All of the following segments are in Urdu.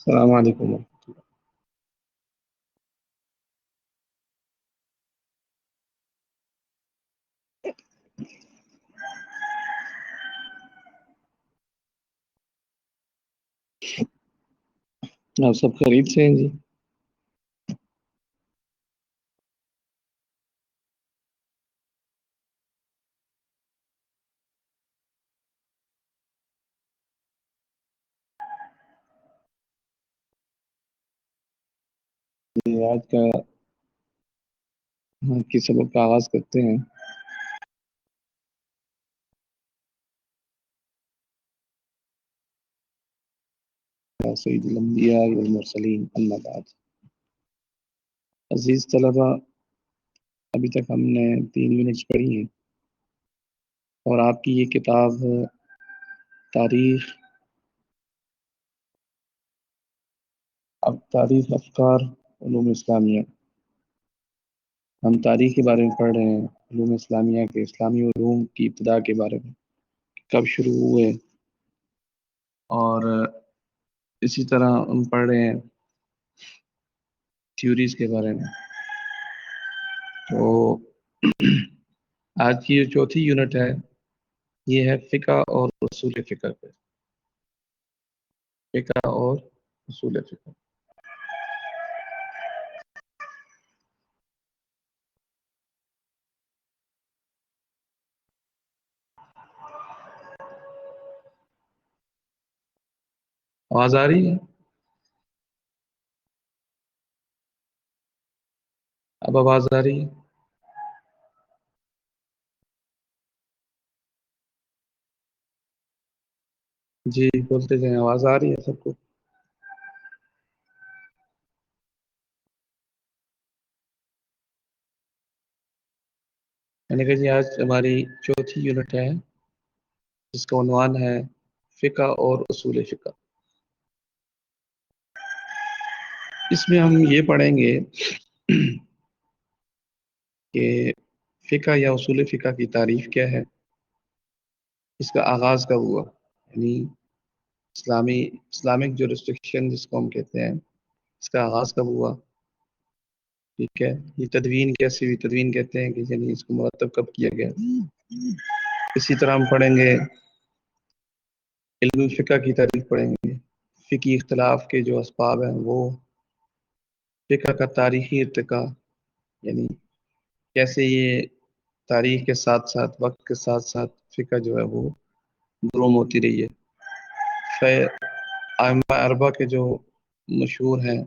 السلام علیکم۔ آپ سب خرید سے ہیں جی؟ آج کی سبق کا آغاز کرتے ہیں۔ سید الانبیاء والمرسلین، اما بعد۔ عزیز طلبہ، ابھی تک ہم نے 3 یونٹس پڑھی ہیں اور آپ کی یہ کتاب تاریخ افکار علوم اسلامیہ، ہم تاریخ کے بارے میں پڑھ رہے ہیں، علوم اسلامیہ کے، اسلامی علوم کی ابتدا کے بارے میں، کب شروع ہوئے، اور اسی طرح ہم پڑھ رہے ہیں تھیوریز کے بارے میں۔ تو آج کی جو چوتھی یونٹ ہے یہ ہے فقہ اور اصول فقہ پہ، فقہ اور اصول فقہ۔ آواز آ رہی ہے؟ اب آواز آ رہی ہے؟ جی بولتے جائیں، آواز آ رہی ہے سب کو؟ میں نے کہا جی آج ہماری چوتھی یونٹ ہے جس کا عنوان ہے فقہ اور اصول فقہ۔ اس میں ہم یہ پڑھیں گے کہ فقہ یا اصول فقہ کی تعریف کیا ہے، اس کا آغاز کب ہوا، یعنی اسلامک جورسڈکشن جس کو ہم کہتے ہیں، اس کا آغاز کب ہوا، ٹھیک ہے، یہ تدوین کیسی ہوئی، تدوین کہتے ہیں کہ یعنی اس کو مرتب کب کیا گیا۔ اسی طرح ہم پڑھیں گے علم فقہ کی تعریف پڑھیں گے، فقہی اختلاف کے جو اسباب ہیں وہ، فقہ کا تاریخی ارتقاء، یعنی کیسے یہ تاریخ کے ساتھ ساتھ، وقت کے ساتھ ساتھ فقہ جو ہے وہ گروم ہوتی رہی ہے۔ ائمہ اربعہ کے جو مشہور ہیں،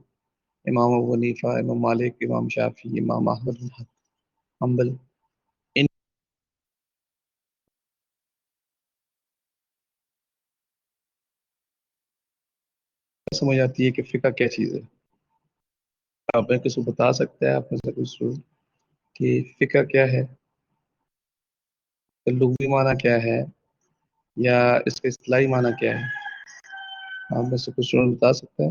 امام ابو حنیفہ، امام مالک، امام شافعی، امام احمد بن حنبل، ان سمجھ آتی ہے کہ فقہ کیا چیز ہے۔ آپ میں کسی کو بتا سکتا ہے، آپ میں سے کچھ کہ فقہ کیا ہے، لغوی معنی کیا ہے، یا اس کا اصطلاحی معنی کیا ہے؟ آپ میں سے کچھ بتا سکتا ہے؟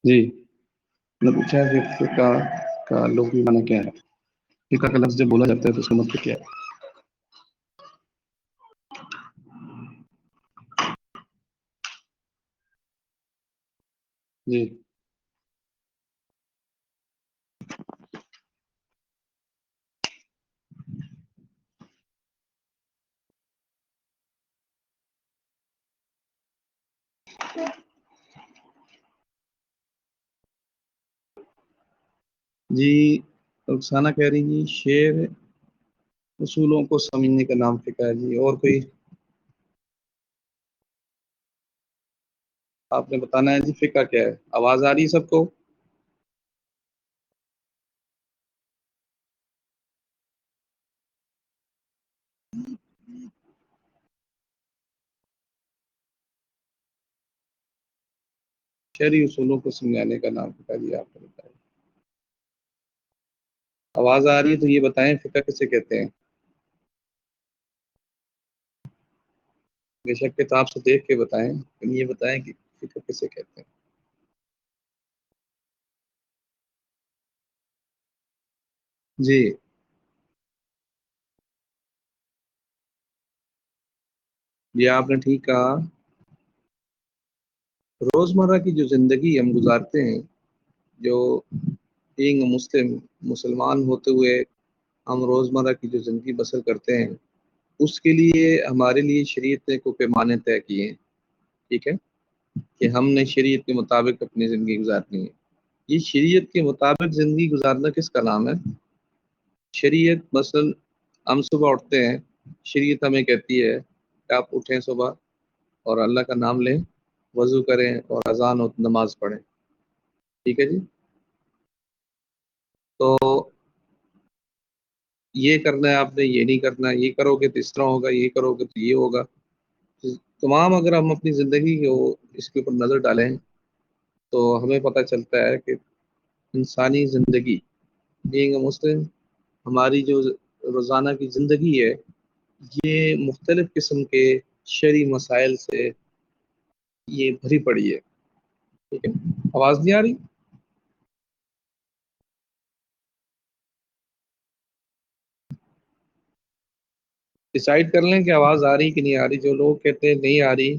جی میں پوچھا کہ فقہ کا لغوی معنی کیا ہے، فقہ کا لفظ جب بولا جاتا ہے تو اس کا مطلب کیا ہے؟ جی جی رخسانہ کہہ رہی جی شعر اصولوں کو سمجھنے کا نام فقہ ہے۔ جی اور کوئی؟ آپ نے بتانا ہے جی فقہ کیا ہے۔ آواز آ رہی ہے سب کو؟ شرعی اصولوں کو سمجھانے کا نام بتا دیا آپ نے بتایا۔ آواز آ رہی ہے تو یہ بتائیں فقہ کسے کہتے ہیں؟ بے شک کتاب سے دیکھ کے بتائیں، لیکن یہ بتائیں کہ فقہ کسے کہتے ہیں؟ جی یہ آپ نے ٹھیک کہا۔ روزمرہ کی جو زندگی ہم گزارتے ہیں، جو بینگ مسلمان ہوتے ہوئے ہم روزمرہ کی جو زندگی بسر کرتے ہیں، اس کے لیے ہمارے لیے شریعت نے کو پیمانے طے کیے ہیں، ٹھیک ہے، کہ ہم نے شریعت کے مطابق اپنی زندگی گزارنی ہے۔ یہ شریعت کے مطابق زندگی گزارنا کس کا نام ہے؟ شریعت مثلا ہم صبح اٹھتے ہیں، شریعت ہمیں کہتی ہے کہ آپ اٹھیں صبح اور اللہ کا نام لیں، وضو کریں اور اذان اور نماز پڑھیں، ٹھیک ہے جی۔ تو یہ کرنا ہے آپ نے، یہ نہیں کرنا، یہ کرو گے تو اس طرح ہوگا، یہ کرو گے تو یہ ہوگا۔ تمام اگر ہم اپنی زندگی کو اس کے اوپر نظر ڈالیں تو ہمیں پتہ چلتا ہے کہ انسانی زندگی بینگ اے مسلم، ہماری جو روزانہ کی زندگی ہے، یہ مختلف قسم کے شرعی مسائل سے یہ بھری پڑی ہے، ٹھیک ہے۔ آواز نہیں آ رہی؟ ڈسائڈ کر لیں کہ آواز آ رہی کہ نہیں آ رہی۔ جو لوگ کہتے ہیں نہیں آ رہی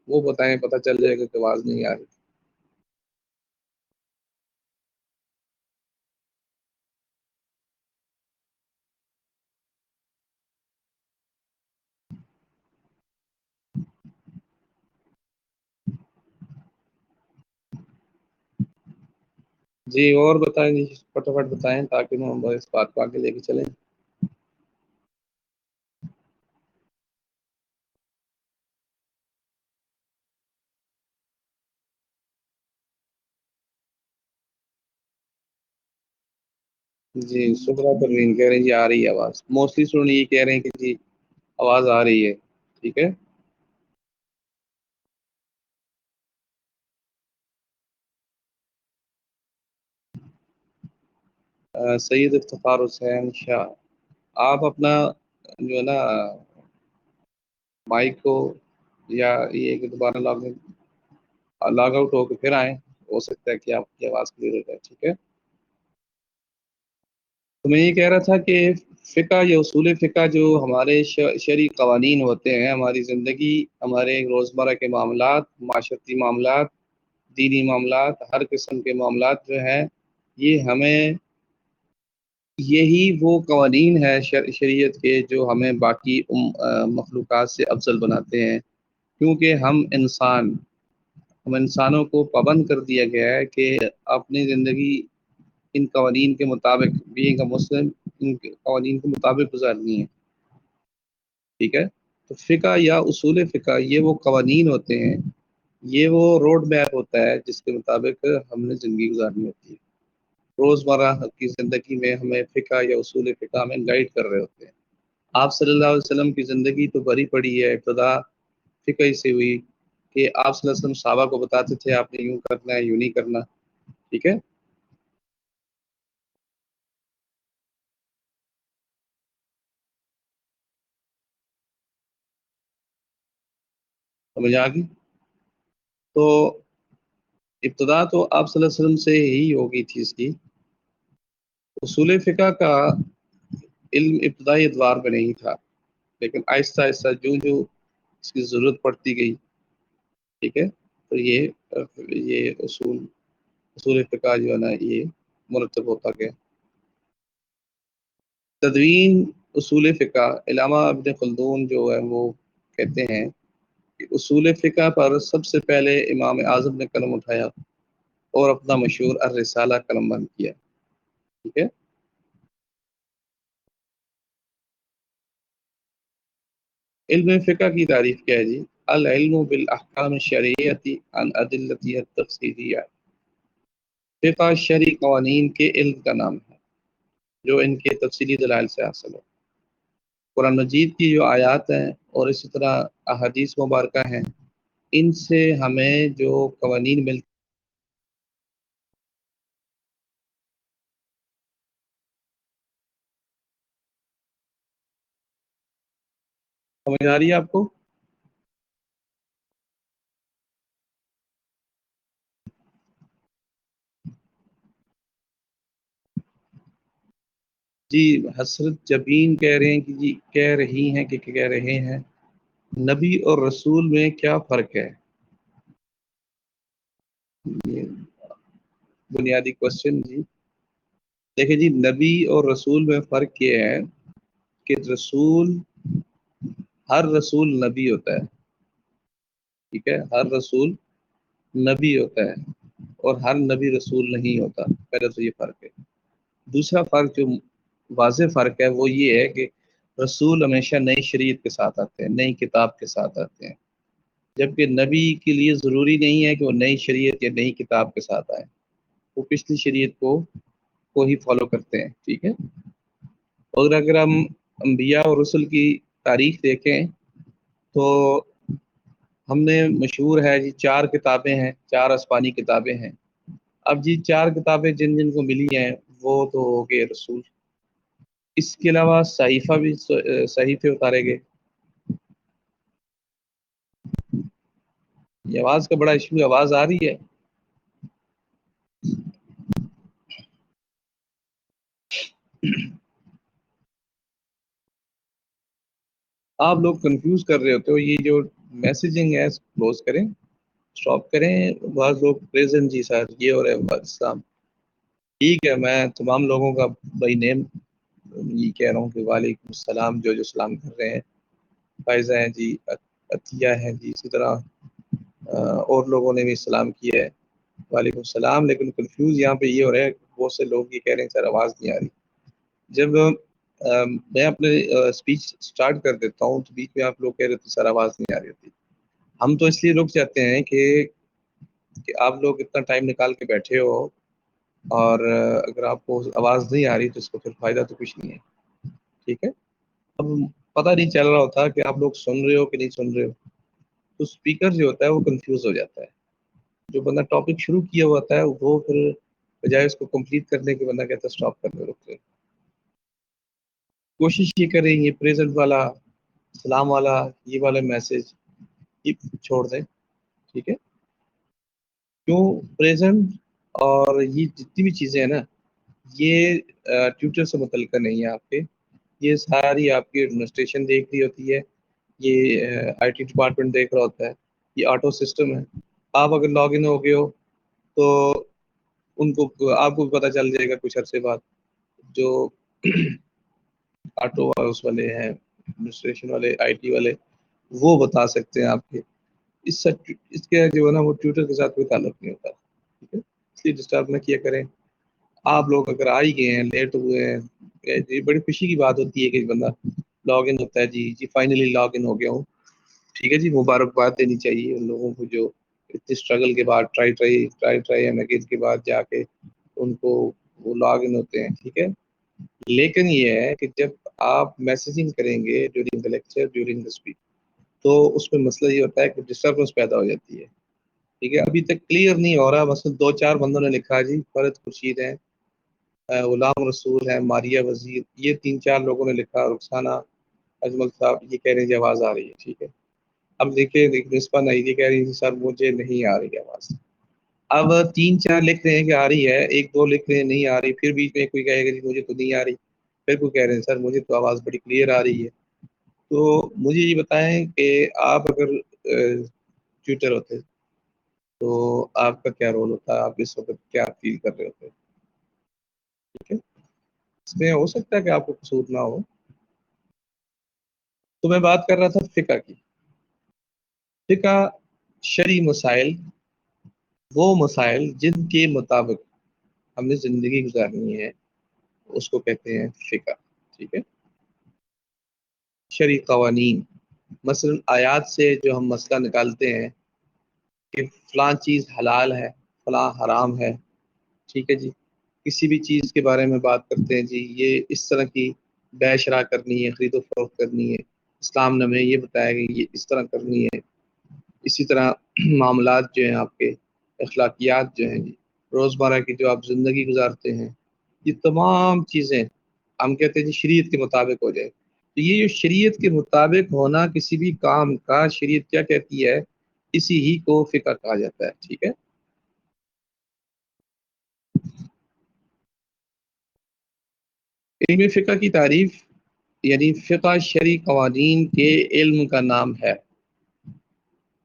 وہ بتائیں، پتہ چل جائے گا کہ آواز نہیں آ رہی۔ جی اور بتائیں جی، فٹافٹ بتائیں تاکہ ہم اس بات کو آگے لے کے چلیں۔ جی شکریہ پروین کہہ رہے ہیں جی آ رہی ہے آواز، موسٹلی سن یہ کہہ رہے ہیں کہ جی آواز آ رہی ہے، ٹھیک ہے۔ سید افتخار حسین شاہ، آپ اپنا جو ہے نا مائک کو یا یہ کہ دوبارہ لاگ آؤٹ ہو کے پھر آئیں، ہو سکتا ہے کہ آپ کی آواز کلیئر ہو جائے، ٹھیک ہے۔ تو میں یہ کہہ رہا تھا کہ فقہ یا اصول فقہ جو ہمارے شرعی قوانین ہوتے ہیں، ہماری زندگی، ہمارے روزمرہ کے معاملات، معاشرتی معاملات، دینی معاملات، ہر قسم کے معاملات جو ہیں، یہ ہمیں یہی وہ قوانین ہے شریعت کے جو ہمیں باقی مخلوقات سے افضل بناتے ہیں، کیونکہ ہم انسانوں کو پابند کر دیا گیا ہے کہ اپنی زندگی ان قوانین کے مطابق بینگ اے مسلم، ان قوانین کے مطابق گزارنی ہے، ٹھیک ہے۔ تو فقہ یا اصول فقہ یہ وہ قوانین ہوتے ہیں، یہ وہ روڈ میپ ہوتا ہے جس کے مطابق ہم نے زندگی گزارنی ہوتی ہے۔ روزمرہ کی زندگی میں ہمیں فقہ یا اصول فقہ میں گائیڈ کر رہے ہوتے ہیں۔ آپ صلی اللہ علیہ وسلم کی زندگی تو بھری پڑی ہے، ابتدا فقہ ہی سے ہوئی کہ آپ صلی اللہ علیہ وسلم صحابہ کو بتاتے تھے آپ نے یوں کرنا ہے، یوں نہیں کرنا، ٹھیک ہے۔ سمجھ آ گئی؟ تو ابتدا تو آپ صلی اللہ علیہ وسلم سے ہی ہوگی چیز کی۔ اصول فقہ کا علم ابتدائی ادوار میں نہیں تھا، لیکن آہستہ آہستہ جو جو اس کی ضرورت پڑتی گئی، ٹھیک ہے، تو یہ اصول فقہ جو ہے نا یہ مرتب ہوتا گیا۔ تدوین اصول فقہ، علامہ ابن خلدون جو ہے وہ کہتے ہیں کہ اصول فقہ پر سب سے پہلے امام اعظم نے قلم اٹھایا اور اپنا مشہور الرسالہ قلم بند کیا، ٹھیک ہے۔ علم فقہ کی تعریف کیا ہے جی؟ العلم بالاحکام الشرعیتی عن ادلتها التفصیلیہ، فقہ شرعی قوانین کے علم کا نام ہے جو ان کے تفصیلی دلائل سے حاصل ہے۔ قرآن مجید کی جو آیات ہیں اور اسی طرح احادیث مبارکہ ہیں، ان سے ہمیں جو قوانین ملتے سمجھ آ رہی ہے آپ کو؟ جی حسرت جبین کہہ رہے ہیں کہ جی کہہ رہی ہیں کہ کہہ رہے ہیں نبی اور رسول میں کیا فرق ہے؟ یہ بنیادی کوشچن جی. دیکھیں جی، نبی اور رسول میں فرق یہ ہے کہ رسول، ہر رسول نبی ہوتا ہے. ٹھیک ہے، ہر رسول نبی ہوتا ہے اور ہر نبی رسول نہیں ہوتا. پہلے تو یہ فرق ہے. دوسرا فرق جو واضح فرق ہے وہ یہ ہے کہ رسول ہمیشہ نئی شریعت کے ساتھ آتے ہیں، نئی کتاب کے ساتھ آتے ہیں، جبکہ نبی کے لیے ضروری نہیں ہے کہ وہ نئی شریعت یا نئی کتاب کے ساتھ آئے. وہ پچھلی شریعت کو ہی فالو کرتے ہیں. ٹھیک ہے. اور اگر ہم انبیاء اور رسل کی تاریخ دیکھیں تو ہم نے مشہور ہے جی 4 کتابیں ہیں، 4 آسمانی کتابیں ہیں. اب جی 4 کتابیں جن جن کو ملی ہیں وہ تو ہو گئے رسول. اس کے علاوہ صحیفہ بھی صحیفے اتارے گئے. یہ آواز کا بڑا ایشو ہے. آواز آ رہی ہے؟ آپ لوگ کنفیوز کر رہے ہوتے ہو. یہ جو میسیجنگ ہے کلوز کریں، اسٹاپ کریں. بعض لوگ پریزنٹ جی سر یہ ہو رہے ہیں السلام. ٹھیک ہے، میں تمام لوگوں کا بائی نیم یہ کہہ رہا ہوں کہ وعلیکم السلام. جو سلام کر رہے ہیں، فائزہ ہیں جی، عطیہ ہیں جی، اسی طرح اور لوگوں نے بھی سلام کیا ہے، وعلیکم السلام. لیکن کنفیوز یہاں پہ یہ ہو رہا ہے، بہت سے لوگ یہ کہہ رہے ہیں سر آواز نہیں آ رہی. جب میں اپنے اسپیچ سٹارٹ کر دیتا ہوں تو بیچ میں آپ لوگ کہہ رہے تھے سر آواز نہیں آ رہی ہوتی. ہم تو اس لیے رک جاتے ہیں کہ آپ لوگ اتنا ٹائم نکال کے بیٹھے ہو، اور اگر آپ کو آواز نہیں آ رہی تو اس کو پھر فائدہ تو کچھ نہیں ہے. ٹھیک ہے. اب پتہ نہیں چل رہا ہوتا کہ آپ لوگ سن رہے ہو کہ نہیں سن رہے ہو، تو اسپیکر جو ہوتا ہے وہ کنفیوز ہو جاتا ہے. جو بندہ ٹاپک شروع کیا ہوا ہوتا ہے وہ پھر بجائے اس کو کمپلیٹ کرنے کے بندہ کہتا ہے اسٹاپ کرنے رکتے. کوشش یہ کریں یہ پریزنٹ والا، سلام والا، یہ والا میسج یہ چھوڑ دیں. ٹھیک ہے. کیوں پریزنٹ اور یہ جتنی بھی چیزیں ہیں نا، یہ ٹیوٹر سے متعلقہ نہیں ہے آپ کے. یہ ساری آپ کی ایڈمنسٹریشن دیکھ رہی ہوتی ہے، یہ آئی ٹی ڈپارٹمنٹ دیکھ رہا ہوتا ہے. یہ آٹو سسٹم ہے. آپ اگر لاگ ان ہو گئے ہو تو ان کو آپ کو پتہ چل جائے گا کچھ عرصے بعد. جو آٹو ہاؤس والے ہیں، ایڈمنسٹریشن والے، آئی ٹی والے، وہ بتا سکتے ہیں آپ کے. اس کے جو ہے نا وہ ٹیوٹر کے ساتھ کوئی تعلق نہیں ہوتا. ٹھیک ہے. اس لیے ڈسٹرب نہ کیا کریں. آپ لوگ اگر آ ہی گئے ہیں، لیٹ ہوئے ہیں، یہ بڑی خوشی کی بات ہوتی ہے کہ بندہ لاگ ان ہوتا ہے. جی فائنلی لاگ ان ہو گیا ہوں. ٹھیک ہے جی. مبارکباد دینی چاہیے ان لوگوں کو جو اتنے اسٹرگل کے بعد ٹرائی اینڈ اگین کے بعد جا کے ان کو وہ لاگ ان ہوتے ہیں. ٹھیک ہے. لیکن یہ ہے کہ جب آپ میسیجنگ کریں گے during the lecture, during the speech, تو اس میں مسئلہ یہ ہوتا ہے کہ ڈسٹربنس پیدا ہو جاتی ہے. ٹھیک ہے. ابھی تک کلیئر نہیں ہو رہا. مثلا 2-4 بندوں نے لکھا جی فرد خورشید ہے، غلام رسول ہے، ماریہ وزیر، یہ 3-4 لوگوں نے لکھا. رخسانہ اجمل صاحب یہ کہہ رہے ہیں جی آواز آ رہی ہے. ٹھیک ہے. اب دیکھیں نسبہ نہیں یہ کہہ رہی ہے سر مجھے نہیں آ رہی آواز. اب 3-4 لکھ رہے ہیں کہ آ رہی ہے، 1-2 لکھ رہے ہیں نہیں آ رہی، پھر بیچ میں کوئی کہے گا جی مجھے تو نہیں آ رہی، پھر کوئی کہہ رہے ہیں سر مجھے تو آواز بڑی کلیئر آ رہی ہے. تو مجھے یہ بتائیں کہ آپ اگر ٹیوٹر ہوتے تو آپ کا کیا رول ہوتا ہے؟ آپ اس وقت کیا فیل کر رہے ہوتے؟ ٹھیک ہے. اس میں ہو سکتا ہے کہ آپ کو قصور نہ ہو. تو میں بات کر رہا تھا فقہ کی. فقہ شرعی مسائل، وہ مسائل جن کے مطابق ہم نے زندگی گزارنی ہے اس کو کہتے ہیں فقہ. ٹھیک ہے. شرعی قوانین، مثلا آیات سے جو ہم مسئلہ نکالتے ہیں کہ فلاں چیز حلال ہے، فلاں حرام ہے. ٹھیک ہے جی. کسی بھی چیز کے بارے میں بات کرتے ہیں جی یہ اس طرح کی بیع شرا کرنی ہے، خرید و فروخت کرنی ہے، اسلام نے ہمیں یہ بتایا کہ یہ اس طرح کرنی ہے. اسی طرح معاملات جو ہیں آپ کے، اخلاقیات جو ہیں جی، روزمرہ کی جو آپ زندگی گزارتے ہیں، یہ تمام چیزیں ہم کہتے ہیں جی شریعت کے مطابق ہو جائے. تو یہ جو شریعت کے مطابق ہونا کسی بھی کام کا، شریعت کیا کہتی ہے، اسی ہی کو فقہ کہا جاتا ہے. ٹھیک ہے. علم فقہ کی تعریف یعنی فقہ شرعی قوانین کے علم کا نام ہے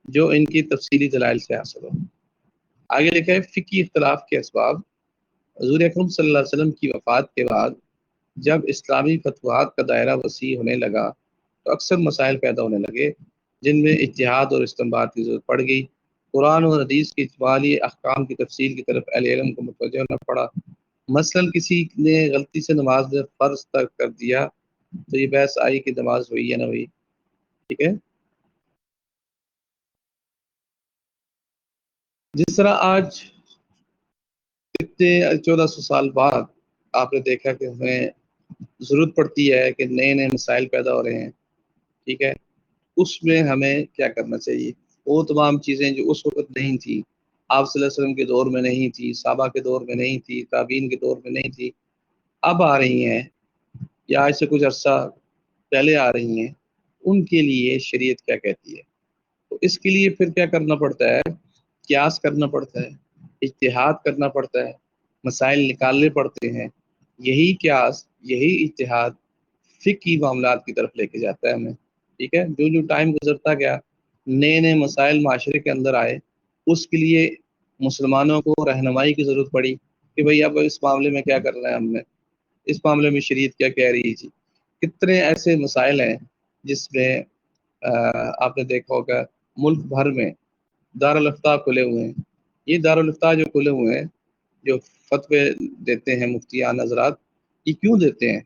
جو ان کی تفصیلی دلائل سے حاصل ہو. آگے لکھا ہے فقہی اختلاف کے اسباب. حضور اکرم صلی اللہ علیہ وسلم کی وفات کے بعد جب اسلامی فتوحات کا دائرہ وسیع ہونے لگا تو اکثر مسائل پیدا ہونے لگے جن میں اجتہاد اور استنباط کی ضرورت پڑ گئی. قرآن اور حدیث کے اجمالی احکام کی تفصیل کی طرف اہل علم کو متوجہ ہونا پڑا. مثلا کسی نے غلطی سے نماز میں فرض ترک کر دیا تو یہ بحث آئی کہ نماز ہوئی یا نہ ہوئی. ٹھیک ہے. جس طرح آج اتنے 1400 سال بعد آپ نے دیکھا کہ ہمیں ضرورت پڑتی ہے کہ نئے نئے مسائل پیدا ہو رہے ہیں. ٹھیک ہے. اس میں ہمیں کیا کرنا چاہیے؟ وہ تمام چیزیں جو اس وقت نہیں تھی، آپ صلی اللہ علیہ وسلم کے دور میں نہیں تھی، صحابہ کے دور میں نہیں تھی، تابعین کے دور میں نہیں تھی، اب آ رہی ہیں یا آج سے کچھ عرصہ پہلے آ رہی ہیں، ان کے لیے شریعت کیا کہتی ہے. تو اس کے لیے پھر کیا کرنا پڑتا ہے؟ قیاس کرنا پڑتا ہے، اجتہاد کرنا پڑتا ہے، مسائل نکالنے پڑتے ہیں. یہی قیاس، یہی اجتہاد فقہی معاملات کی طرف لے کے جاتا ہے ہمیں. ٹھیک ہے. جو جو ٹائم گزرتا گیا، نئے نئے مسائل معاشرے کے اندر آئے، اس کے لیے مسلمانوں کو رہنمائی کی ضرورت پڑی کہ بھئی اب اس معاملے میں کیا کرنا ہے ہم نے، اس معاملے میں شریعت کیا کہہ رہی تھی. کتنے ایسے مسائل ہیں جس میں آپ نے دیکھا ہوگا ملک بھر میں دارالافتاء کھلے ہوئے ہیں. یہ دارالافتاء جو کھلے ہوئے ہیں، جو فتوے دیتے ہیں مفتیان حضرات، یہ کیوں دیتے ہیں؟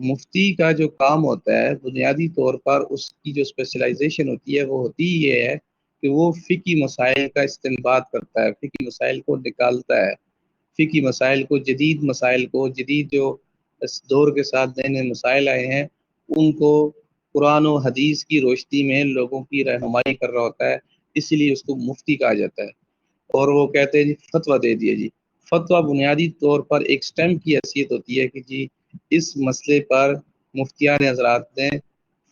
مفتی کا جو کام ہوتا ہے بنیادی طور پر اس کی جو اسپیشلائزیشن ہوتی ہے وہ ہوتی یہ ہے کہ وہ فقہی مسائل کا استنباط کرتا ہے، فقہی مسائل کو نکالتا ہے، فقہی مسائل کو، جدید مسائل کو، جدید جو اس دور کے ساتھ نئے نئے مسائل آئے ہیں ان کو قرآن و حدیث کی روشنی میں لوگوں کی رہنمائی کر رہا ہوتا ہے. اسی لیے اس کو مفتی کہا جاتا ہے. اور وہ کہتے ہیں جی فتویٰ دے دیے. جی فتویٰ بنیادی طور پر ایک سٹیمپ کی حیثیت ہوتی ہے کہ جی اس مسئلے پر مفتیان حضرات نے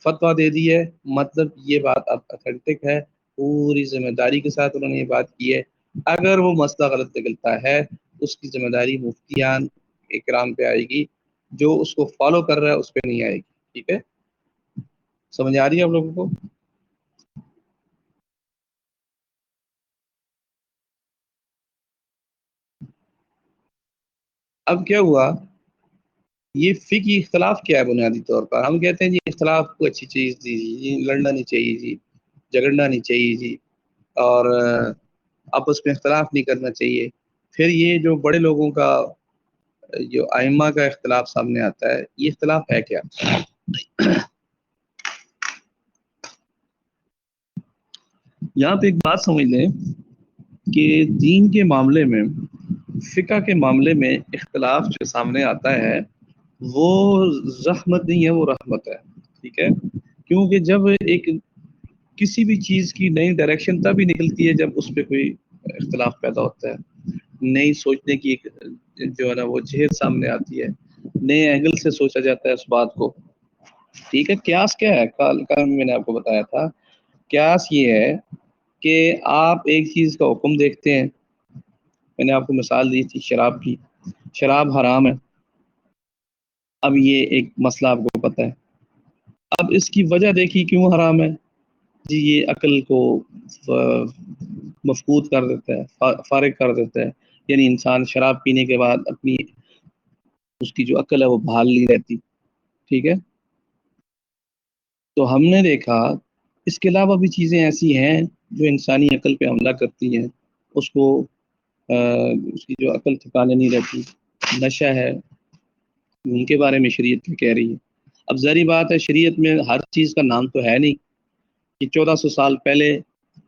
فتویٰ دے دی ہے، مطلب یہ بات اب اتھینٹک ہے، پوری ذمہ داری کے ساتھ انہوں نے یہ بات کی ہے. اگر وہ مسئلہ غلط نکلتا ہے اس کی ذمہ داری مفتیان اکرام پہ آئے گی، جو اس کو فالو کر رہا ہے اس پہ نہیں آئے گی. ٹھیک ہے. سمجھ آ رہی ہے آپ لوگوں کو؟ اب کیا ہوا، یہ فقہی اختلاف کیا ہے؟ بنیادی طور پر ہم کہتے ہیں جی اختلاف کو اچھی چیز دی جی، لڑنا نہیں چاہیے جی، جھگڑنا نہیں چاہیے جی، اور آپس میں اختلاف نہیں کرنا چاہیے. پھر یہ جو بڑے لوگوں کا، جو ائمہ کا اختلاف سامنے آتا ہے، یہ اختلاف ہے کیا؟ یہاں پہ ایک بات سمجھ لیں کہ دین کے معاملے میں، فقہ کے معاملے میں اختلاف جو سامنے آتا ہے وہ زحمت نہیں ہے، وہ رحمت ہے. ٹھیک ہے. کیونکہ جب ایک کسی بھی چیز کی نئی ڈائریکشن تبھی نکلتی ہے جب اس پہ کوئی اختلاف پیدا ہوتا ہے، نئی سوچنے کی ایک جو ہے نا وہ جہت سامنے آتی ہے، نئے اینگل سے سوچا جاتا ہے اس بات کو. ٹھیک ہے. قیاس کیا ہے؟ کل میں نے آپ کو بتایا تھا، قیاس یہ ہے کہ آپ ایک چیز کا حکم دیکھتے ہیں. میں نے آپ کو مثال دی تھی شراب کی. شراب حرام ہے، اب یہ ایک مسئلہ آپ کو پتہ ہے، اب اس کی وجہ دیکھی کیوں حرام ہے. جی یہ عقل کو مفقود کر دیتا ہے، فارغ کر دیتا ہے. یعنی انسان شراب پینے کے بعد اپنی اس کی جو عقل ہے وہ بحال نہیں رہتی. ٹھیک ہے. تو ہم نے دیکھا اس کے علاوہ بھی چیزیں ایسی ہیں جو انسانی عقل پہ حملہ کرتی ہیں، اس کو اس کی جو عقل ٹھکانے نہیں رہتی. نشہ ہے، ان کے بارے میں شریعت کیا کہہ رہی ہے. اب ظاہری بات ہے شریعت میں ہر چیز کا نام تو ہے نہیں کہ 1400 سال پہلے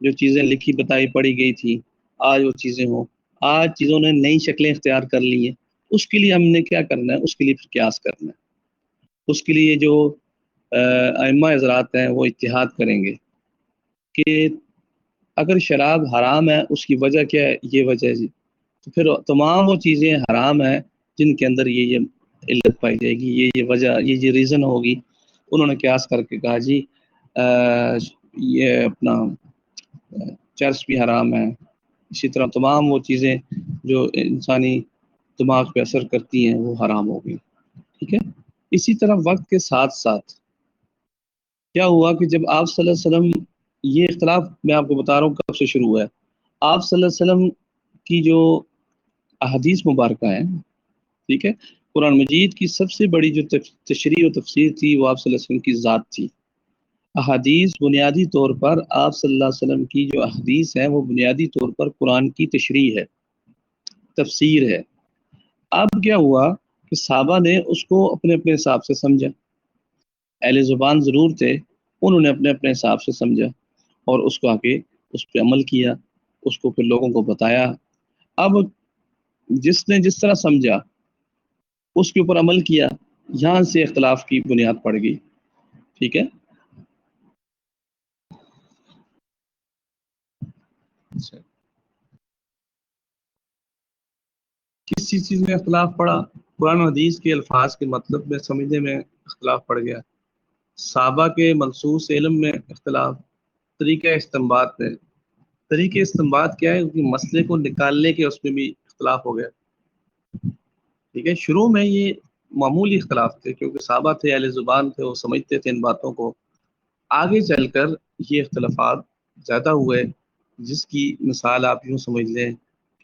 جو چیزیں لکھی بتائی پڑھی گئی تھی آج وہ چیزیں ہوں. آج چیزوں نے نئی شکلیں اختیار کر لی ہیں. اس کے لیے ہم نے کیا کرنا ہے؟ اس کے لیے پھر قیاس کرنا ہے. اس کے لیے جو ائمہ حضرات ہیں وہ اتحاد کریں گے کہ اگر شراب حرام ہے اس کی وجہ کیا ہے، یہ وجہ ہے جی، تو پھر تمام وہ چیزیں حرام ہیں جن کے اندر یہ علت پائی جائے گی، یہ وجہ، یہ ریزن ہوگی، انہوں نے قیاس کر کے کہا جی یہ اپنا چرس بھی حرام ہے، اسی طرح تمام وہ چیزیں جو انسانی دماغ پہ اثر کرتی ہیں وہ حرام ہو گئی. ٹھیک ہے. اسی طرح وقت کے ساتھ ساتھ کیا ہوا کہ جب آپ صلی اللہ علیہ وسلم، یہ اختلاف میں آپ کو بتا رہا ہوں کب سے شروع ہوا ہے. آپ صلی اللہ علیہ وسلم کی جو احادیث مبارکہ ہیں، ٹھیک ہے، قرآن مجید کی سب سے بڑی جو تشریح و تفسیر تھی وہ آپ صلی اللہ علیہ وسلم کی ذات تھی. احادیث بنیادی طور پر آپ صلی اللہ علیہ وسلم کی جو احادیث ہیں وہ بنیادی طور پر قرآن کی تشریح ہے، تفسیر ہے. اب کیا ہوا کہ صحابہ نے اس کو اپنے اپنے حساب سے سمجھا، اہل زبان ضرور تھے، انہوں نے اپنے اپنے حساب سے سمجھا اور اس کو آگے اس پہ عمل کیا، اس کو پھر لوگوں کو بتایا. اب جس نے جس طرح سمجھا اس کے اوپر عمل کیا، یہاں سے اختلاف کی بنیاد پڑ گئی. ٹھیک ہے. کس چیز میں اختلاف پڑا؟ قرآن و حدیث کے الفاظ کے مطلب میں سمجھنے میں اختلاف پڑ گیا، صحابہ کے منصوص علم میں اختلاف، طریقہ استنباط میں. طریقہ استنباط کیا ہے کہ مسئلے کو نکالنے کے اس میں بھی اختلاف ہو گیا. ٹھیک ہے. شروع میں یہ معمولی اختلاف تھے کیونکہ صحابہ تھے، اہل زبان تھے، وہ سمجھتے تھے ان باتوں کو. آگے چل کر یہ اختلافات زیادہ ہوئے، جس کی مثال آپ یوں سمجھ لیں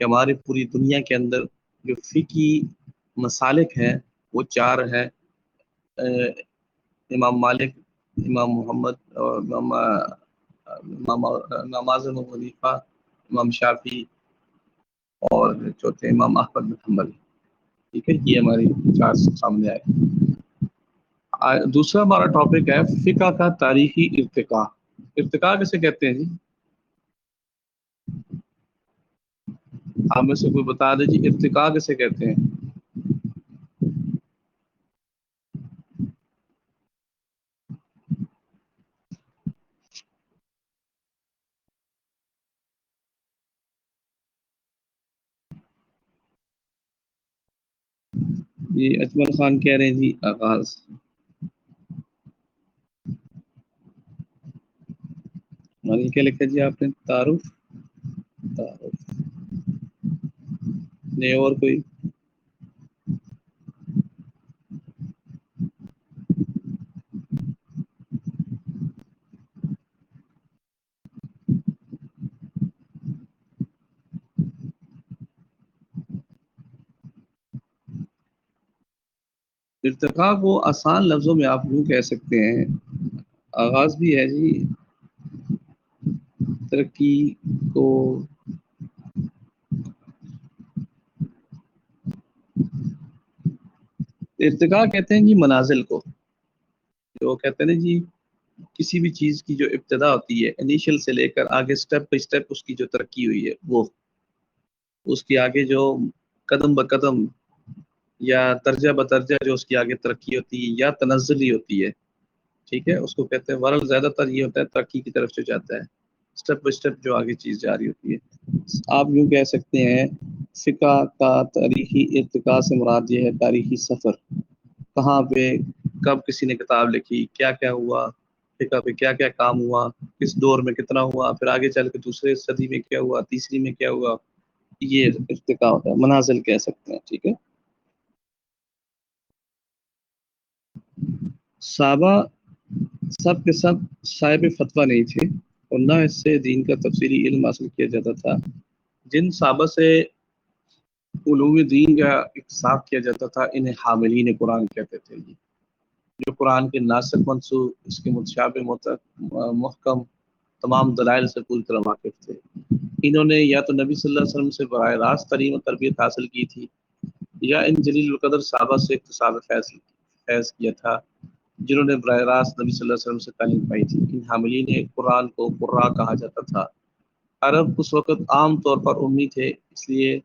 کہ ہماری پوری دنیا کے اندر جو فقہی مسالک ہیں وہ چار ہیں: امام مالک، امام محمد، اور امام اعظم ابو حنیفہ، امام شافعی، اور چوتھے امام احمد بن حنبل. ٹھیک ہے. یہ ہماری چار سامنے آئے. دوسرا ہمارا ٹاپک ہے فقہ کا تاریخی ارتقاء. ارتقاء کیسے کہتے ہیں جی؟ آپ میں سے کوئی بتا دے جی ارتقاء کیسے کہتے ہیں؟ جی اجمل خان کہہ رہے ہیں جی آغاز. کیا لکھا جی آپ نے؟ تعارف. تعارف نہیں. اور کوئی؟ ارتقاء کو آسان لفظوں میں آپ یوں کہہ سکتے ہیں، آغاز بھی ہے جی ترقی کو. ارتقاء کہتے ہیں جی منازل کو، جو کہتے ہیں نا جی کسی بھی چیز کی جو ابتدا ہوتی ہے انیشل سے لے کر آگے سٹیپ بائی سٹیپ اس کی جو ترقی ہوئی ہے، وہ اس کی آگے جو قدم بقدم یا درجہ بدرجہ جو اس کی آگے ترقی ہوتی ہے یا تنزلی ہوتی ہے، ٹھیک ہے، اس کو کہتے ہیں. ورل زیادہ تر یہ ہوتا ہے ترقی کی طرف جو جاتا ہے، سٹیپ بائی سٹیپ جو آگے چیز جاری ہوتی ہے. آپ یوں کہہ سکتے ہیں فقہ کا تاریخی ارتقاء سے مراد یہ ہے تاریخی سفر. کہاں پہ کب کسی نے کتاب لکھی، کیا کیا ہوا، فقہ پہ کیا کیا کام ہوا، کس دور میں کتنا ہوا، پھر آگے چل کے دوسرے صدی میں کیا ہوا، تیسری میں کیا ہوا، یہ ارتقاء ہوتا ہے، منازل کہہ سکتے ہیں. ٹھیک ہے. صحابہ سب کے سب صاحب فتویٰ نہیں تھے اور نہ اس سے دین کا تفصیلی علم حاصل کیا جاتا تھا. جن صحابہ سے علوم دین کا اکتساب کیا جاتا تھا انہیں حاملین قرآن کہتے تھے جی، جو قرآن کے ناسخ منسوخ، اس کے متشابہ محکم تمام دلائل سے پوری طرح واقف تھے. انہوں نے یا تو نبی صلی اللہ علیہ وسلم سے براہ راست تعلیم و تربیت حاصل کی تھی یا ان جلیل القدر صحابہ سے اکتساب فیض کیا تھا جنہوں نے براہ راست نبی صلی اللہ علیہ وسلم سے تعلیم پائی تھی. ان حاملین قرآن کو قراء کہا جاتا تھا. عرب اس وقت عام طور پر امی تھے، اس لیے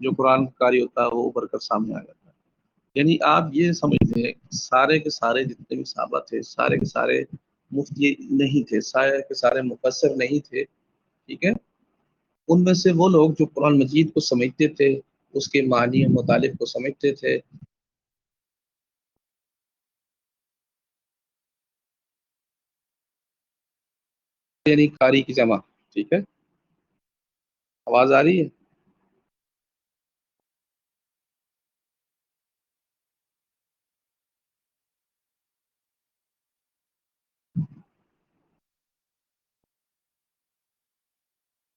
جو قرآن قاری ہوتا ہے وہ ابھر کر سامنے آ جاتا ہے. یعنی آپ یہ سمجھتے ہیں سارے کے سارے جتنے بھی صحابہ تھے سارے کے سارے مفتی نہیں تھے، سارے کے سارے مفسر نہیں تھے. ٹھیک ہے. ان میں سے وہ لوگ جو قرآن مجید کو سمجھتے تھے، اس کے معنی و مطالب کو سمجھتے تھے، یعنی قاری کی جمع. ٹھیک ہے. آواز آ رہی ہے؟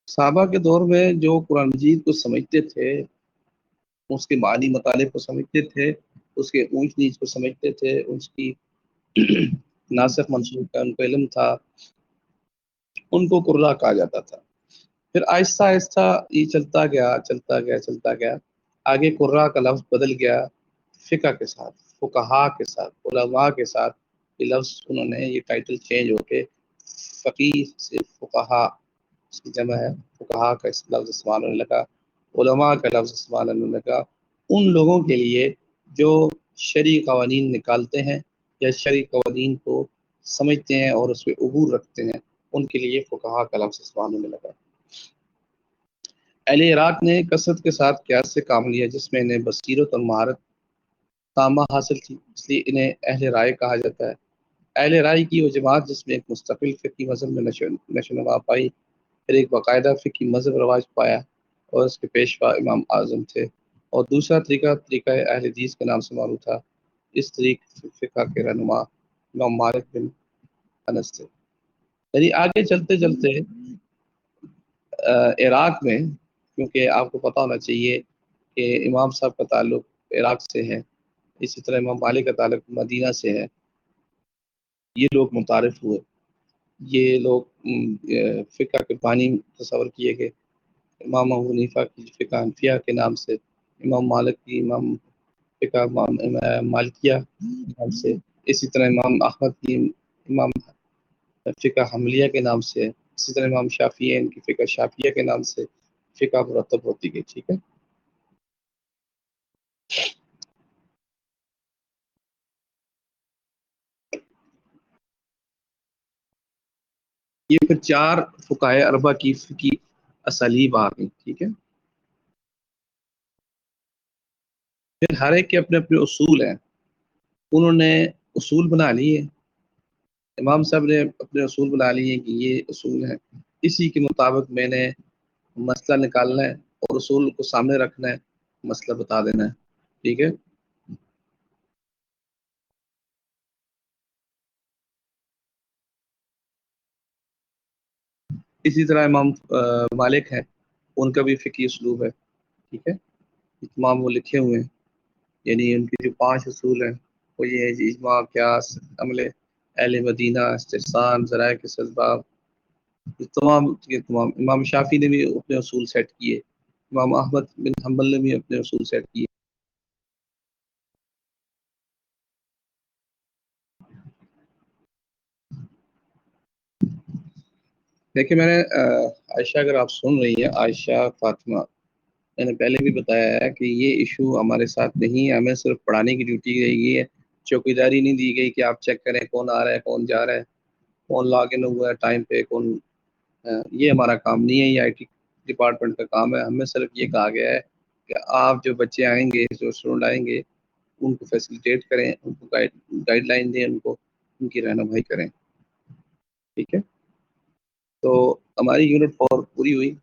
صحابہ کے دور میں جو قرآن مجید کو سمجھتے تھے، اس کے معنی مطالب کو سمجھتے تھے، اس کے اونچ نیچ کو سمجھتے تھے، اس کی ناسخ منسوخ کا ان کو علم تھا، ان کو قرآ کہا جاتا تھا. پھر آہستہ آہستہ یہ چلتا گیا چلتا گیا چلتا گیا. آگے قرآ کا لفظ بدل گیا فقہ کے ساتھ، فقہا کے ساتھ، علماء کے ساتھ. یہ لفظ انہوں نے، یہ ٹائٹل چینج ہو کے فقیہ سے فقہا، اس کی جمع ہے، فقہا کا اس لفظ استعمال ہونے لگا، علماء کا لفظ استعمال ہونے لگا ان لوگوں کے لیے جو شرعی قوانین نکالتے ہیں یا شرعی قوانین کو سمجھتے ہیں اور اس پہ عبور رکھتے ہیں، ان کے لیے فقہا کا لفظ استعمال ہونے لگا. اہل عراق نے کثرت کے ساتھ قیاس سے کام لیا، جس میں انہیں بصیرت اور مہارت تامہ حاصل تھی، اس لیے انہیں اہل رائے کہا جاتا ہے. اہل رائے کی وہ جماعت جس میں ایک مستقل فقہی مذہب میں نشو نما پائی، پھر ایک باقاعدہ فقہی مذہب رواج پایا اور اس کے پیشوا امام اعظم تھے، اور دوسرا طریقہ اہل حدیث کے نام سے معروف تھا. اس طریقے فقہ کے رہنما امام مالک بن انس تھے. یعنی آگے چلتے چلتے عراق میں، کیونکہ آپ کو پتہ ہونا چاہیے کہ امام صاحب کا تعلق عراق سے ہے، اسی طرح امام مالک کا تعلق مدینہ سے ہے، یہ لوگ متعارف ہوئے. یہ لوگ فقہ کے بانی تصور کیے گئے. امام ابو حنیفہ کی فقہ حنفیہ کے نام سے، امام مالک کی امام فقہ مالکیہ کے نام سے، اسی طرح امام احمد کی امام فقہ حملیہ کے نام سے، اسی طرح امام شافعی ان کی فقہ شافعیہ کے نام سے فقہ مرتب ہوتی گئی. ٹھیک ہے. یہ پھر چار فقہائے اربع کی فقہی اسالیب آ گئی. ٹھیک ہے. پھر ہر ایک کے اپنے اپنے اصول ہیں، انہوں نے اصول بنا لیے. امام صاحب نے اپنے اصول بنا لیے کہ یہ اصول ہیں، اسی کے مطابق میں نے مسئلہ نکالنا ہے اور اصول کو سامنے رکھنا ہے، مسئلہ بتا دینا ہے. ٹھیک ہے. اسی طرح امام مالک ہیں، ان کا بھی فقہی اسلوب ہے. ٹھیک ہے. تمام وہ لکھے ہوئے ہیں، یعنی ان کی جو پانچ اصول ہیں وہ یہ ہے کہ اجماع، قیاس، عمل اہل مدینہ، استحسان، ذرائع کے اسباب، یہ تمام. امام شافی نے بھی اپنے اصول سیٹ کیے، امام احمد بن حنبل نے بھی اپنے اصول سیٹ کیے. دیکھیں میں نے عائشہ، اگر آپ سن رہی ہیں، عائشہ فاطمہ، میں نے پہلے بھی بتایا ہے کہ یہ ایشو ہمارے ساتھ نہیں ہے، ہمیں صرف پڑھانے کی ڈیوٹی گئی ہے. چوکیداری نہیں دی گئی کہ آپ چیک کریں کون آ رہا ہے، کون جا رہا ہے، کون لاگ ان ہوا ہے ٹائم پہ، کون یہ ہمارا کام نہیں ہے، یہ آئی ٹی ڈپارٹمنٹ کا کام ہے. ہمیں صرف یہ کہا گیا ہے کہ آپ جو بچے آئیں گے، جو اسٹوڈنٹ آئیں گے، ان کو فیسیلیٹیٹ کریں، ان کو گائیڈ لائن دیں، ان کو ان کی رہنمائی کریں. ٹھیک ہے. تو ہماری یونٹ 4 پوری ہوئی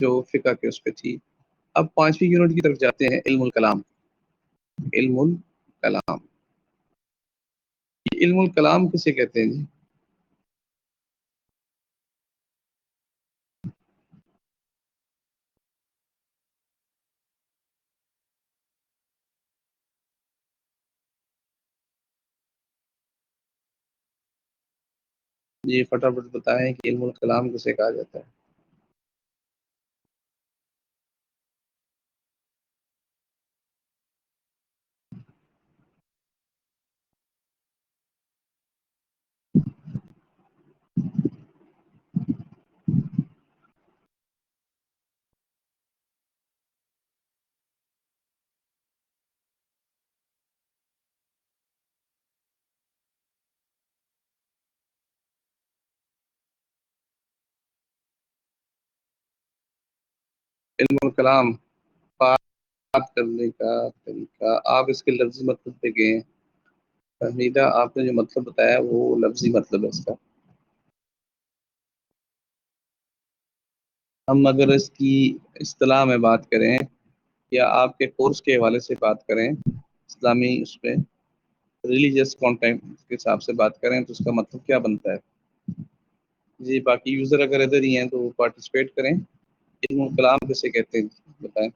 جو فقہ کے اس پہ تھی. اب پانچویں یونٹ کی طرف جاتے ہیں، علم الکلام. علم الکلام، یہ علم الکلام کسے کہتے ہیں جی؟ یہ فٹافٹ بتائیں کہ علم الکلام کسے کہا جاتا ہے. علم الکلام، بات کرنے کا طریقہ. آپ اس کے لفظی مطلب پہ گئے ہیں. فہمیدہ، آپ نے جو مطلب بتایا وہ لفظی مطلب ہے اس کا. ہم اگر اس کی اصطلاح میں بات کریں یا آپ کے کورس کے حوالے سے بات کریں، اسلامی اس پہ ریلیجیس کانٹینٹ کے حساب سے بات کریں تو اس کا مطلب کیا بنتا ہے؟ جی باقی یوزر اگر ادھر ہی ہیں تو وہ پارٹیسپیٹ کریں. علم الکلام کیسے کہتے ہیں بتائیں؟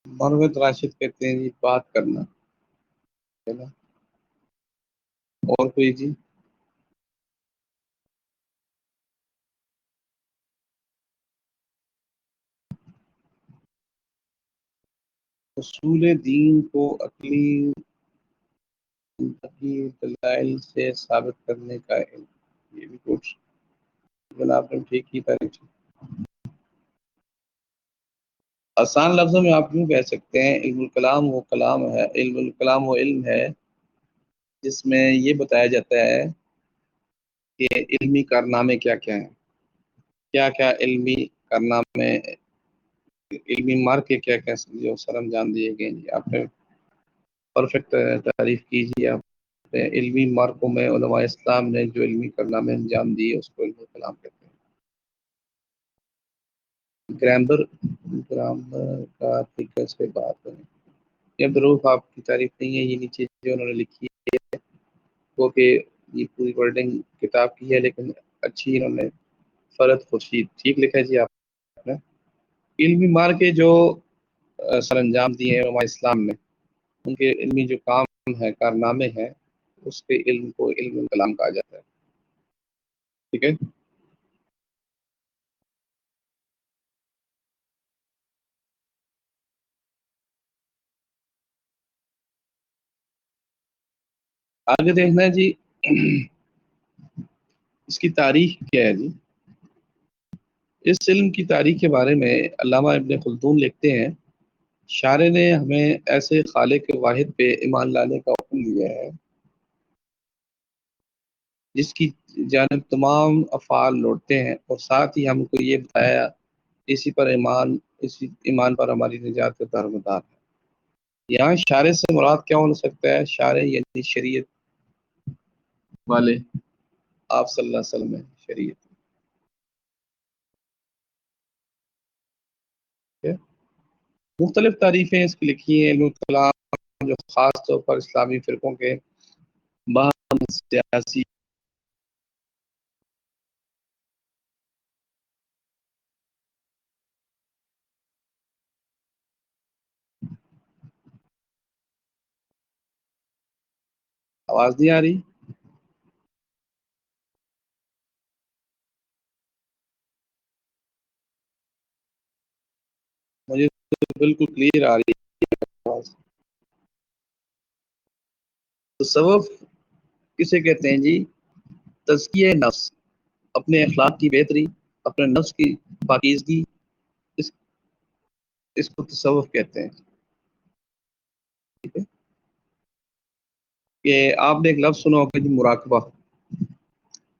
محمد راشد کہتے ہیں جی بات کرنا ہے نا. اور کوئی جی؟ اصول دین کو عقلی منطقی دلائل سے ثابت کرنے کا علم. یہ بھی کچھ جناب نے ٹھیک کی تاریخ. آسان لفظوں میں آپ یوں کہہ سکتے ہیں علم الکلام وہ کلام ہے، علم الکلام وہ علم ہے جس میں یہ بتایا جاتا ہے کہ علمی کارنامے کیا کیا ہیں، کیا کیا علمی کارنامے، علمی مار کے کیا کیا جو سر انجام دیے گئے ہیں. آپ نے پرفیکٹ تعریف کیجیے. آپ نے علمی مارکوں میں علماء اسلام نے جو علمی کارنامے انجام دیے اس کو علم الکلام کہتے ہیں. گرامر، گرامر کا طریقہ سے بات ہے. یہ ضرور آپ کی تعریف نہیں ہے، یہ نیچے جو انہوں نے لکھی ہے وہ کہ یہ پوری ورڈنگ کتاب کی ہے لیکن اچھی انہوں نے فرد خورشید ٹھیک لکھا ہے جی. آپ نے علمی مار کے جو سر انجام دیے ہیں علماء اسلام نے، ان کے علمی جو کام ہے کارنامے ہیں اس کے علم کو علم کلام کہا جاتا ہے. ٹھیک ہے. آگے دیکھنا ہے جی اس کی تاریخ کیا ہے جی. اس علم کی تاریخ کے بارے میں علامہ ابن خلدون لکھتے ہیں شارع نے ہمیں ایسے خالق واحد پہ ایمان لانے کا حکم دیا ہے جس کی جانب تمام افعال لوٹتے ہیں، اور ساتھ ہی ہم کو یہ بتایا اسی پر ایمان، اسی ایمان پر ہماری نجات کا دارمدار ہے. یہاں شارع سے مراد کیا ہو سکتا ہے؟ شارع یعنی شریعت والے، آپ صلی اللہ علیہ وسلم ہے شریعت. ٹھیک ہے؟ مختلف تعریفیں اس کی لکھی ہیں. علم الکلام جو خاص طور پر اسلامی فرقوں کے باہم سیاسی آواز نہیں آ رہی؟ مجھے تو بالکل کلیئر آ رہی ہے آواز. تصوف کسے کہتے ہیں جی؟ تزکیہ نفس، اپنے اخلاق کی بہتری، اپنے نفس کی پاکیزگی، اس اس کو تصوف کہتے ہیں. ٹھیک ہے. کہ آپ نے ایک لفظ سنا ہوگا جی مراقبہ،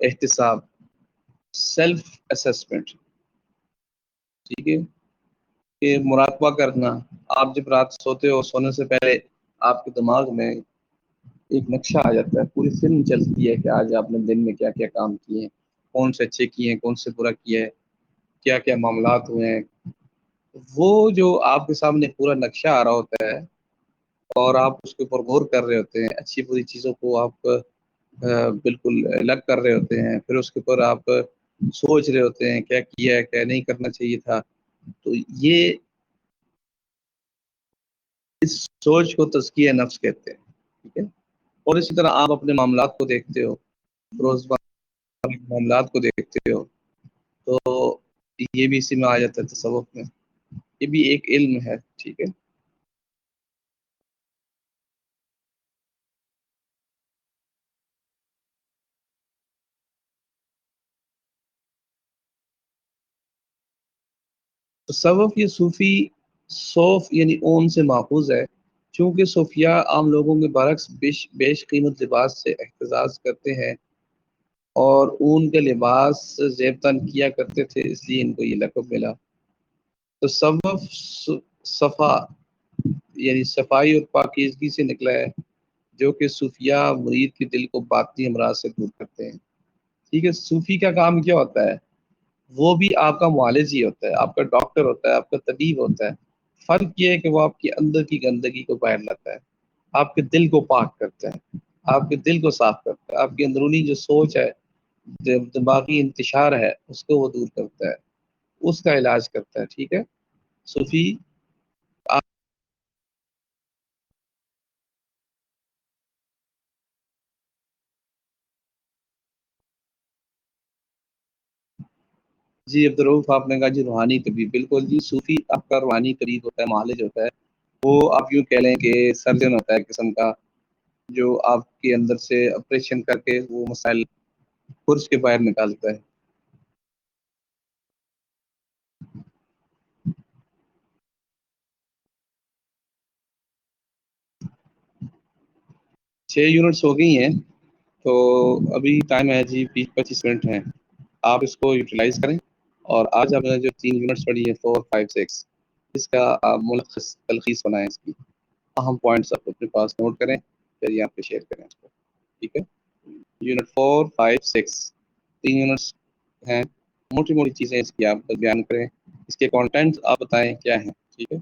احتساب، سیلف اسسمنٹ. ٹھیک ہے. کہ مراقبہ کرنا، آپ جب رات سوتے ہو سونے سے پہلے آپ کے دماغ میں ایک نقشہ آ جاتا ہے، پوری فلم چلتی ہے کہ آج آپ نے دن میں کیا کیا کام کیے ہیں، کون سے اچھے کیے ہیں، کون سے برا کیا ہے، کیا کیا معاملات ہوئے ہیں. وہ جو آپ کے سامنے پورا نقشہ آ رہا ہوتا ہے اور آپ اس کے اوپر غور کر رہے ہوتے ہیں، اچھی بری چیزوں کو آپ بالکل الگ کر رہے ہوتے ہیں، پھر اس کے اوپر آپ سوچ رہے ہوتے ہیں کیا کیا ہے کیا نہیں کرنا چاہیے تھا. تو یہ اس سوچ کو تزکیہ نفس کہتے ہیں. ٹھیک ہے. اور اسی طرح آپ اپنے معاملات کو دیکھتے ہو، روزمرہ کے معاملات کو دیکھتے ہو، تو یہ بھی اسی میں آ جاتا ہے تصوف میں. یہ بھی ایک علم ہے. ٹھیک ہے. تصوف یہ صوفی صوف یعنی اون سے ماخوذ ہے، چونکہ صوفیاء عام لوگوں کے برعکس بیش قیمت لباس سے احتزاز کرتے ہیں اور اون کے لباس زیب تن کیا کرتے تھے، اس لیے ان کو یہ لقب ملا. تصوف صفا یعنی صفائی اور پاکیزگی سے نکلا ہے، جو کہ صوفیاء مرید کے دل کو باطنی امراض سے دور کرتے ہیں. ٹھیک ہے. صوفی کا کام کیا ہوتا ہے؟ وہ بھی آپ کا معالج ہی ہوتا ہے، آپ کا ڈاکٹر ہوتا ہے، آپ کا طبیب ہوتا ہے. فرق یہ ہے کہ وہ آپ کے اندر کی گندگی کو باہر لاتا ہے، آپ کے دل کو پاک کرتا ہے، آپ کے دل کو صاف کرتا ہے، آپ کی اندرونی جو سوچ ہے، دماغی انتشار ہے، اس کو وہ دور کرتا ہے، اس کا علاج کرتا ہے. ٹھیک ہے. صوفی آپ جی عبدالروف آپ نے کہا جی روحانی طبیب، بالکل جی. صوفی آپ کا روحانی طبیب ہوتا ہے، معالج ہوتا ہے. وہ آپ یوں کہہ لیں کہ سرجن ہوتا ہے قسم کا، جو آپ کے اندر سے آپریشن کر کے وہ مسائل پرس کے باہر نکالتا ہے. 6 یونٹس ہو گئی ہیں، تو ابھی ٹائم ہے جی 20-25 منٹ ہیں. آپ اس کو یوٹیلائز کریں، اور آج آپ نے جو 3 یونٹس پڑھی ہے 4 5 6، اس کا آپ ملخص تلخیص بنائیں، اس کی اہم پوائنٹس آپ اپنے پاس نوٹ کریں، پھر یہاں پہ شیئر کریں اس کو. ٹھیک ہے. یونٹ 4 5 6 3 یونٹس ہیں. موٹی موٹی چیزیں اس کی آپ بیان کریں، اس کے کانٹینٹ آپ بتائیں کیا ہیں. ٹھیک ہے.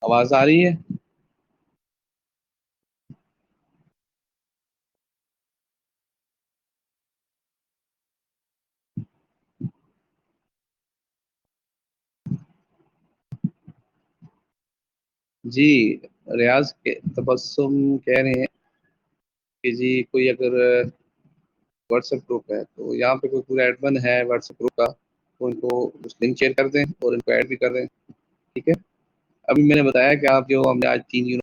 آواز آ رہی ہے؟ جی ریاض کے تبسم کہہ رہے ہیں کہ جی کوئی اگر واٹس ایپ گروپ ہے تو یہاں پہ کوئی پورا ایڈمن ہے واٹس ایپ گروپ کا، تو ان کو اس لنک شیئر کر دیں اور ان کو ایڈ بھی کر دیں. ٹھیک ہے. ابھی میں نے بتایا کہ آپ جو ہم نے آج 3